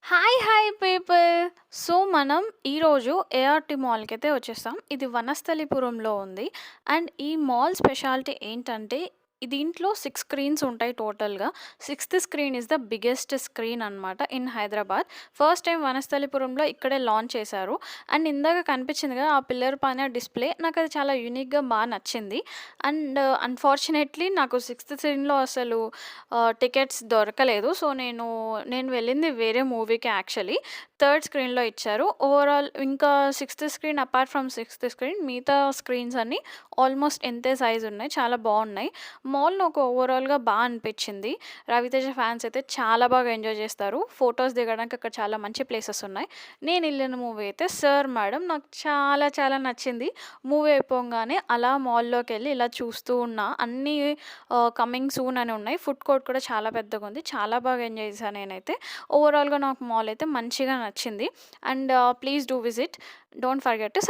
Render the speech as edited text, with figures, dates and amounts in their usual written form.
Hi! Hi people. So, మనం ఈరోజు ART మాల్‌కైతే వచ్చేసాం. ఇది వనస్థలిపురంలో ఉంది. అండ్ ఈ మాల్ స్పెషాలిటీ ఏంటంటే, దీంట్లో 6 స్క్రీన్స్ ఉంటాయి టోటల్‌గా. Sixth screen is the biggest screen అనమాట ఇన్ హైదరాబాద్. ఫస్ట్ టైమ్ వనస్థలిపురంలో ఇక్కడే లాంచ్ చేశారు. అండ్ ఇందాక కనిపించింది కదా! ఆ పిల్లర్ పైన డిస్‌ప్లే నాకది చాలా యూనిక్‌గా నచ్చింది. అండ్ అన్‌ఫార్చునేట్‌లీ నాకు సిక్స్త్ స్క్రీన్‌లో అసలు టికెట్స్ దొరకలేదు. సో, నేను వెళ్ళింది వేరే మూవీకి యాక్చువల్లీ. థర్డ్ స్క్రీన్‌లో ఇచ్చారు. ఓవరాల్ ఇంకా sixth screen apart from sixth screen మిగతా స్క్రీన్స్ అన్నీ ఆల్మోస్ట్ ఎంతే సైజ్ ఉన్నాయి. చాలా బావున్నాయి. మాల్ నాకు ఓవరాల్‌గా అనిపిచ్చింది. 'రవితేజ' ఫ్యాన్స్ అయితే చాలా బాగా ఎంజాయ్ చేస్తారు. ఫోటోస్ దిగడానికి అక్కడ చాలా మంచి ప్లేసెస్ ఉన్నాయి. నేనెళ్ళిన మూవీ అయితే 'సర్ మేడం' నాకు చాలా చాలా నచ్చింది. మూవీ అయిపోంగానే అలా మాల్‌లోకెళ్ళి ఇలా చూస్తూ ఉన్నా. అన్నీ కమింగ్ సూన్ అని ఉన్నాయి. ఫుడ్ కోర్ట్ కూడా చాలా పెద్దగుంది. చాలా బాగా ఎంజాయ్ చేశా నేనైతే. ఓవరాల్‌గా నాకు మాల్ అయితే మంచిగా నచ్చింది. And please do visit. Don't forget to